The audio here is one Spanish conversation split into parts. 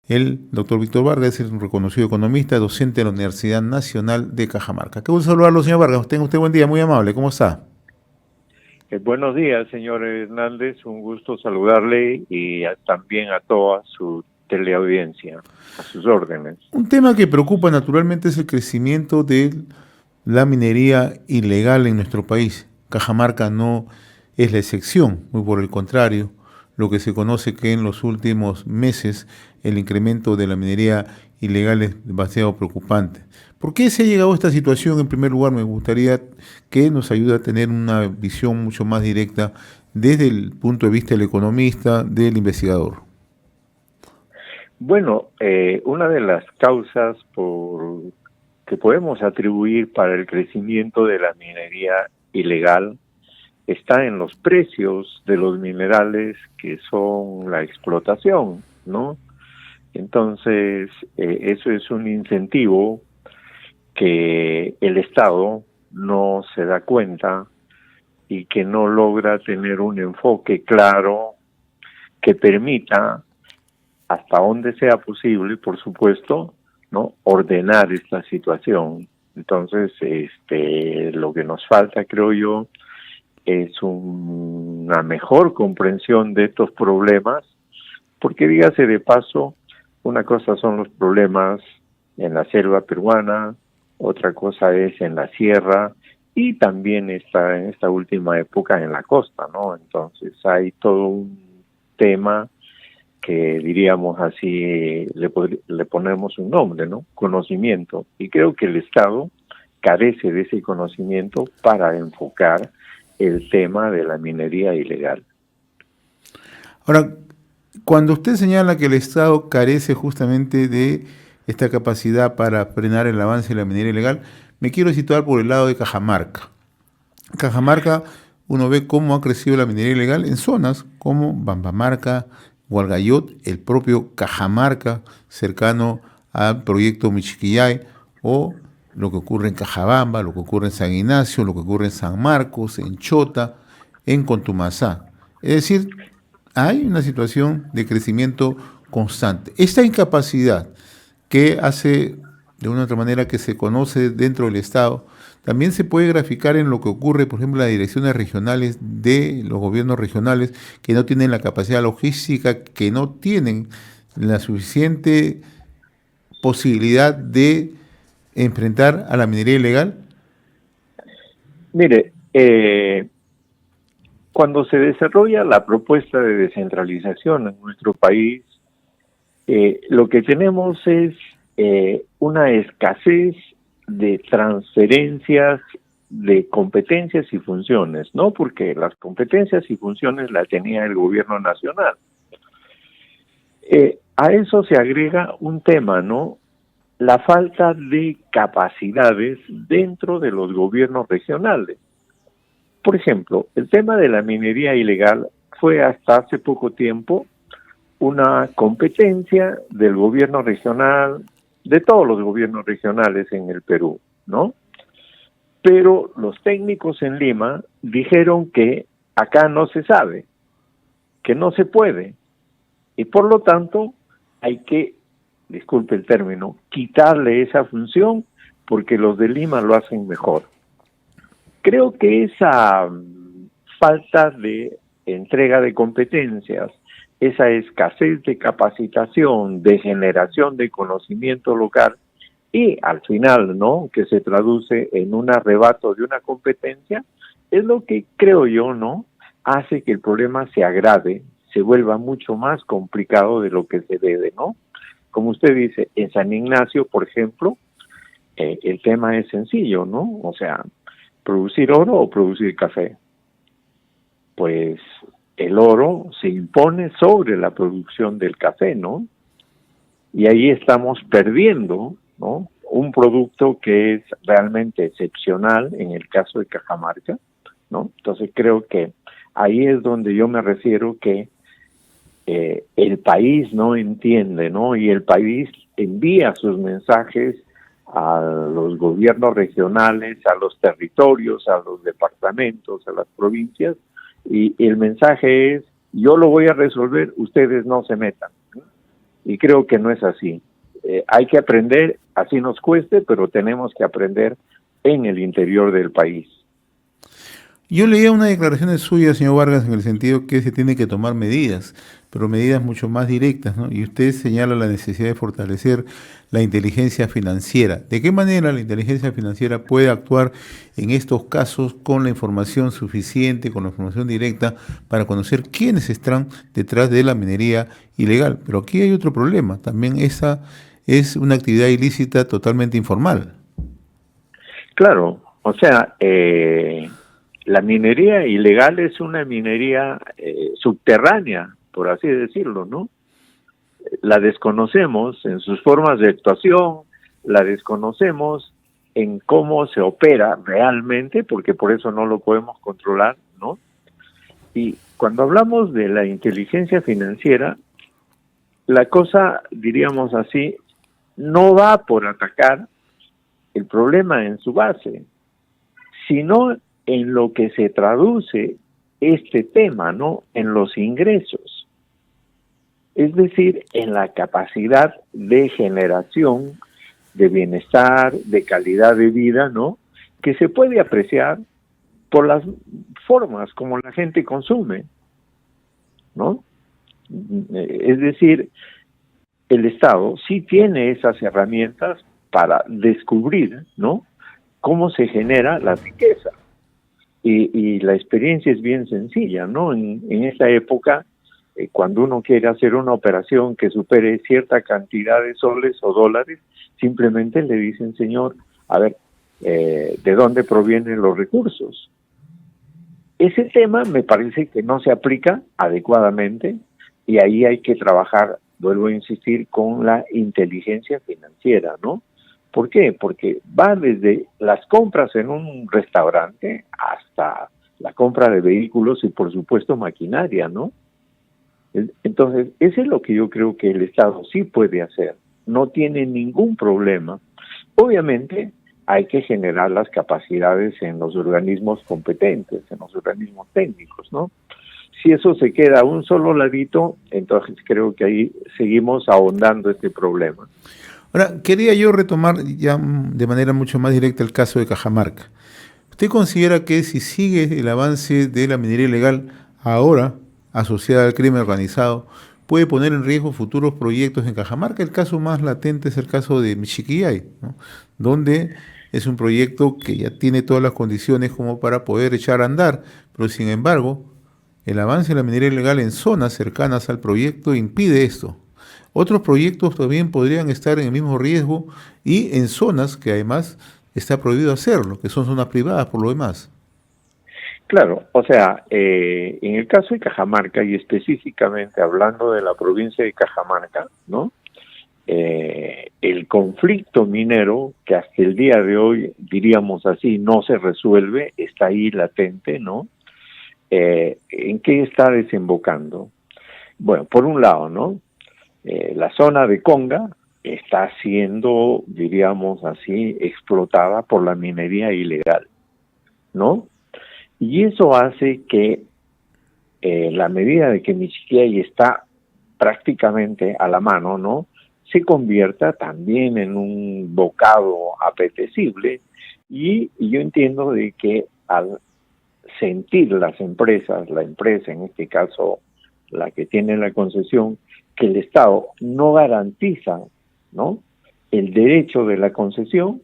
El doctor Víctor Vargas es un reconocido economista, docente de la Universidad Nacional de Cajamarca. Qué gusto saludarlo, señor Vargas. Tenga usted buen día, muy amable. ¿Cómo está? Buenos días, señor Hernández. Un gusto saludarle y también a toda su teleaudiencia, a sus órdenes. Un tema que preocupa naturalmente es el crecimiento de la minería ilegal en nuestro país. Cajamarca no es la excepción, muy por el contrario, lo que se conoce que en los últimos meses el incremento de la minería ilegal es demasiado preocupante. ¿Por qué se ha llegado a esta situación? En primer lugar, me gustaría que nos ayude a tener una visión mucho más directa desde el punto de vista del economista, del investigador. Bueno, una de las causas que podemos atribuir para el crecimiento de la minería ilegal está en los precios de los minerales que son la explotación, ¿no? Entonces, eso es un incentivo que el Estado no se da cuenta y que no logra tener un enfoque claro que permita, hasta donde sea posible, por supuesto, ¿no?, ordenar esta situación. Entonces, lo que nos falta, creo yo, es una mejor comprensión de estos problemas, porque dígase de paso, una cosa son los problemas en la selva peruana, otra cosa es en la sierra y también está en esta última época en la costa, ¿no? Entonces hay todo un tema que diríamos así, le ponemos un nombre, ¿no? Conocimiento. Y creo que el Estado carece de ese conocimiento para enfocar el tema de la minería ilegal. Ahora, cuando usted señala que el Estado carece justamente de esta capacidad para frenar el avance de la minería ilegal, me quiero situar por el lado de Cajamarca. Cajamarca, uno ve cómo ha crecido la minería ilegal en zonas como Bambamarca, Hualgayot, el propio Cajamarca, cercano al proyecto Michiquillay, o lo que ocurre en Cajabamba, lo que ocurre en San Ignacio, lo que ocurre en San Marcos, en Chota, en Contumazá. Es decir, hay una situación de crecimiento constante. Esta incapacidad que hace de una u otra manera que se conoce dentro del Estado, también se puede graficar en lo que ocurre, por ejemplo, en las direcciones regionales de los gobiernos regionales que no tienen la capacidad logística, que no tienen la suficiente posibilidad de enfrentar a la minería ilegal. Mire, cuando se desarrolla la propuesta de descentralización en nuestro país, lo que tenemos es una escasez de transferencias de competencias y funciones, ¿no? Porque las competencias y funciones las tenía el gobierno nacional. A eso se agrega un tema, ¿no? La falta de capacidades dentro de los gobiernos regionales. Por ejemplo, el tema de la minería ilegal fue hasta hace poco tiempo una competencia del gobierno regional, de todos los gobiernos regionales en el Perú, ¿no? Pero los técnicos en Lima dijeron que acá no se sabe, que no se puede, y por lo tanto hay que, disculpe el término, quitarle esa función porque los de Lima lo hacen mejor. Creo que esa falta de entrega de competencias, esa escasez de capacitación, de generación de conocimiento local y al final, ¿no?, que se traduce en un arrebato de una competencia, es lo que creo yo, ¿no?, hace que el problema se agrave, se vuelva mucho más complicado de lo que se debe, ¿no? Como usted dice, en San Ignacio, por ejemplo, el tema es sencillo, ¿no? O sea, producir oro o producir café. Pues el oro se impone sobre la producción del café, ¿no? Y ahí estamos perdiendo, ¿no?, un producto que es realmente excepcional en el caso de Cajamarca, ¿no? Entonces creo que ahí es donde yo me refiero que el país no entiende, ¿no? Y el país envía sus mensajes a los gobiernos regionales, a los territorios, a los departamentos, a las provincias, y el mensaje es: yo lo voy a resolver, ustedes no se metan, ¿no? Y creo que no es así. Hay que aprender, así nos cueste, pero tenemos que aprender en el interior del país. Yo leía una declaración suya, señor Vargas, en el sentido que se tiene que tomar medidas, pero medidas mucho más directas, ¿no? Y usted señala la necesidad de fortalecer la inteligencia financiera. ¿De qué manera la inteligencia financiera puede actuar en estos casos con la información suficiente, con la información directa, para conocer quiénes están detrás de la minería ilegal? Pero aquí hay otro problema, también esa es una actividad ilícita totalmente informal. Claro, o sea, la minería ilegal es una minería subterránea, por así decirlo, ¿no? La desconocemos en sus formas de actuación, la desconocemos en cómo se opera realmente, porque por eso no lo podemos controlar, ¿no? Y cuando hablamos de la inteligencia financiera, la cosa, diríamos así, no va por atacar el problema en su base, sino en lo que se traduce este tema, ¿no? En los ingresos. Es decir, en la capacidad de generación de bienestar, de calidad de vida, ¿no? Que se puede apreciar por las formas como la gente consume, ¿no? Es decir, el Estado sí tiene esas herramientas para descubrir, ¿no? Cómo se genera la riqueza. Y la experiencia es bien sencilla, ¿no? En esta época, cuando uno quiere hacer una operación que supere cierta cantidad de soles o dólares, simplemente le dicen, señor, a ver, ¿de dónde provienen los recursos? Ese tema me parece que no se aplica adecuadamente y ahí hay que trabajar, vuelvo a insistir, con la inteligencia financiera, ¿no? ¿Por qué? Porque va desde las compras en un restaurante hasta la compra de vehículos y, por supuesto, maquinaria, ¿no? Entonces, eso es lo que yo creo que el Estado sí puede hacer. No tiene ningún problema. Obviamente, hay que generar las capacidades en los organismos competentes, en los organismos técnicos, ¿no? Si eso se queda a un solo ladito, entonces creo que ahí seguimos ahondando este problema. Ahora, quería yo retomar ya de manera mucho más directa el caso de Cajamarca. ¿Usted considera que si sigue el avance de la minería ilegal ahora, asociada al crimen organizado, puede poner en riesgo futuros proyectos en Cajamarca? El caso más latente es el caso de Michiquillay, ¿no? Donde es un proyecto que ya tiene todas las condiciones como para poder echar a andar, pero sin embargo, el avance de la minería ilegal en zonas cercanas al proyecto impide esto. Otros proyectos también podrían estar en el mismo riesgo y en zonas que además está prohibido hacerlo, que son zonas privadas por lo demás. Claro, o sea, en el caso de Cajamarca y específicamente hablando de la provincia de Cajamarca, ¿no? El conflicto minero que hasta el día de hoy, diríamos así, no se resuelve, está ahí latente, ¿no? ¿En qué está desembocando? Bueno, por un lado, ¿no? La zona de Conga está siendo, diríamos así, explotada por la minería ilegal, ¿no? Y eso hace que la medida de que Michiquillay está prácticamente a la mano, ¿no? Se convierta también en un bocado apetecible y yo entiendo de que al sentir las empresas, la empresa en este caso, la que tiene la concesión, que el Estado no garantiza, ¿no?, el derecho de la concesión,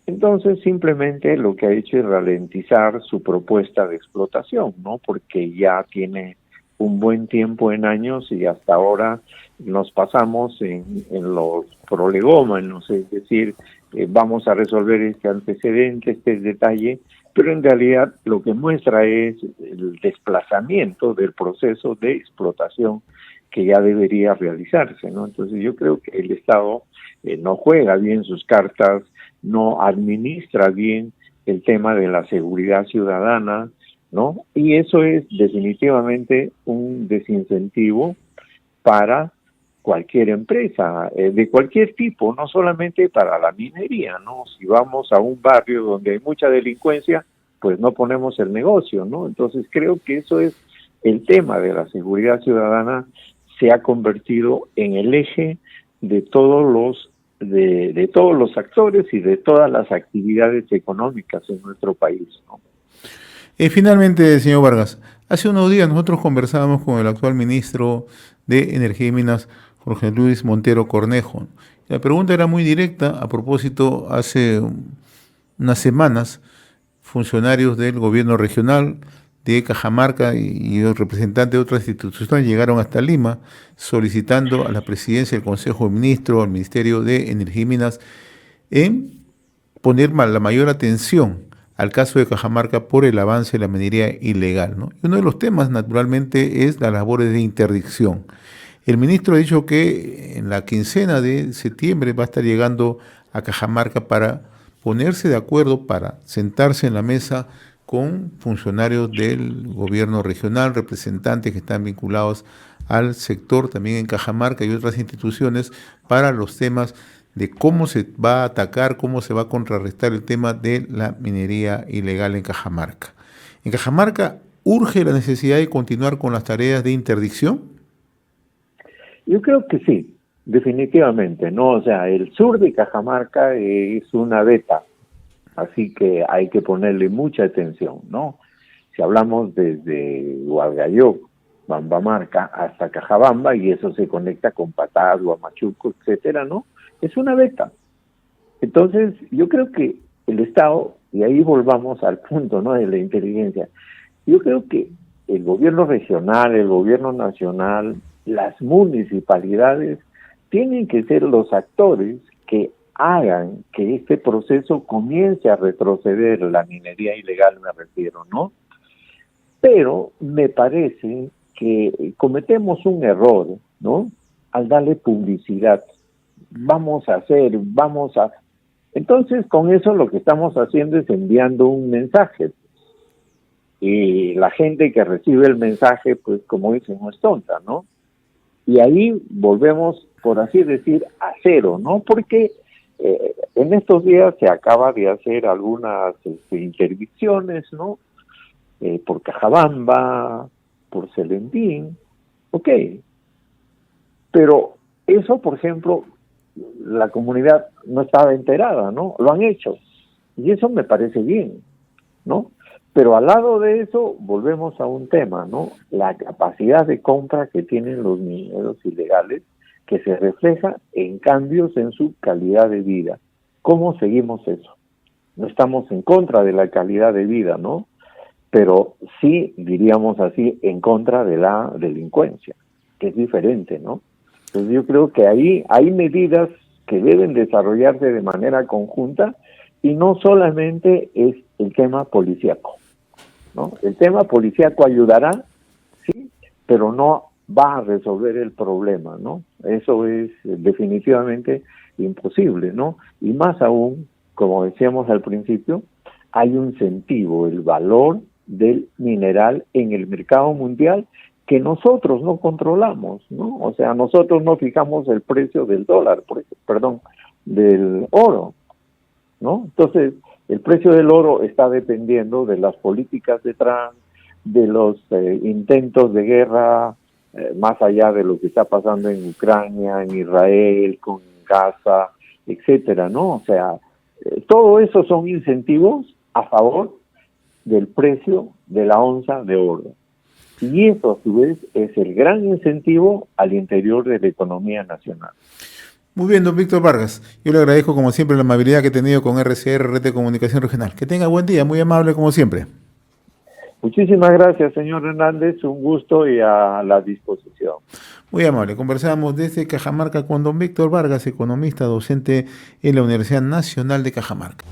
entonces simplemente lo que ha hecho es ralentizar su propuesta de explotación, ¿no? Porque ya tiene un buen tiempo en años y hasta ahora nos pasamos en los prolegómenos, es decir, vamos a resolver este antecedente, este detalle, pero en realidad lo que muestra es el desplazamiento del proceso de explotación que ya debería realizarse, ¿no? Entonces yo creo que el Estado no juega bien sus cartas, no administra bien el tema de la seguridad ciudadana, ¿no? Y eso es definitivamente un desincentivo para cualquier empresa, de cualquier tipo, no solamente para la minería, ¿no? Si vamos a un barrio donde hay mucha delincuencia, pues no ponemos el negocio, ¿no? Entonces creo que eso es el tema de la seguridad ciudadana, se ha convertido en el eje de todos los actores y de todas las actividades económicas en nuestro país, ¿no? Finalmente, señor Vargas, hace unos días nosotros conversábamos con el actual ministro de Energía y Minas, Jorge Luis Montero Cornejo. La pregunta era muy directa. A propósito, hace unas semanas, funcionarios del gobierno regional de Cajamarca y los representantes de otras instituciones llegaron hasta Lima solicitando a la presidencia del Consejo de Ministros, al Ministerio de Energía y Minas, en poner la mayor atención al caso de Cajamarca por el avance de la minería ilegal, ¿no? Y uno de los temas, naturalmente, es las labores de interdicción. El ministro ha dicho que en la quincena de septiembre va a estar llegando a Cajamarca para ponerse de acuerdo, para sentarse en la mesa con funcionarios del gobierno regional, representantes que están vinculados al sector también en Cajamarca y otras instituciones, para los temas de cómo se va a atacar, cómo se va a contrarrestar el tema de la minería ilegal en Cajamarca. ¿En Cajamarca urge la necesidad de continuar con las tareas de interdicción? Yo creo que sí, definitivamente, ¿no? O sea, el sur de Cajamarca es una beta, así que hay que ponerle mucha atención, ¿no? Si hablamos desde Hualgayoc, Bambamarca, hasta Cajabamba, y eso se conecta con Patás, Huamachuco, etcétera, ¿no? Es una beta. Entonces, yo creo que el Estado, y ahí volvamos al punto, ¿no?, de la inteligencia, yo creo que el gobierno regional, el gobierno nacional, las municipalidades tienen que ser los actores que hagan que este proceso comience a retroceder, la minería ilegal me refiero, ¿no? Pero me parece que cometemos un error, ¿no?, al darle publicidad. Entonces, con eso lo que estamos haciendo es enviando un mensaje. Y la gente que recibe el mensaje, pues como dicen, no es tonta, ¿no? Y ahí volvemos, por así decir, a cero, ¿no? Porque en estos días se acaba de hacer algunas interdicciones, ¿no? Por Cajabamba, por Celendín, ok. Pero eso, por ejemplo, la comunidad no estaba enterada, ¿no? Lo han hecho. Y eso me parece bien, ¿no? Pero al lado de eso, volvemos a un tema, ¿no? La capacidad de compra que tienen los mineros ilegales, que se refleja en cambios en su calidad de vida. ¿Cómo seguimos eso? No estamos en contra de la calidad de vida, ¿no? Pero sí, diríamos así, en contra de la delincuencia, que es diferente, ¿no? Entonces yo creo que ahí hay medidas que deben desarrollarse de manera conjunta y no solamente es el tema policíaco, ¿no? El tema policíaco ayudará, sí, pero no va a resolver el problema, ¿no? Eso es definitivamente imposible, ¿no? Y más aún, como decíamos al principio, hay un incentivo, el valor del mineral en el mercado mundial que nosotros no controlamos, ¿no? O sea, nosotros no fijamos el precio del dólar, del oro, ¿no? Entonces, el precio del oro está dependiendo de las políticas de Trump, de los intentos de guerra, más allá de lo que está pasando en Ucrania, en Israel, con Gaza, etcétera, ¿no? O sea, todo eso son incentivos a favor del precio de la onza de oro. Y eso, a su vez, es el gran incentivo al interior de la economía nacional. Muy bien, don Víctor Vargas. Yo le agradezco, como siempre, la amabilidad que he tenido con RCR, Red de Comunicación Regional. Que tenga buen día, muy amable como siempre. Muchísimas gracias, señor Hernández. Un gusto y a la disposición. Muy amable. Conversamos desde Cajamarca con don Víctor Vargas, economista, docente en la Universidad Nacional de Cajamarca.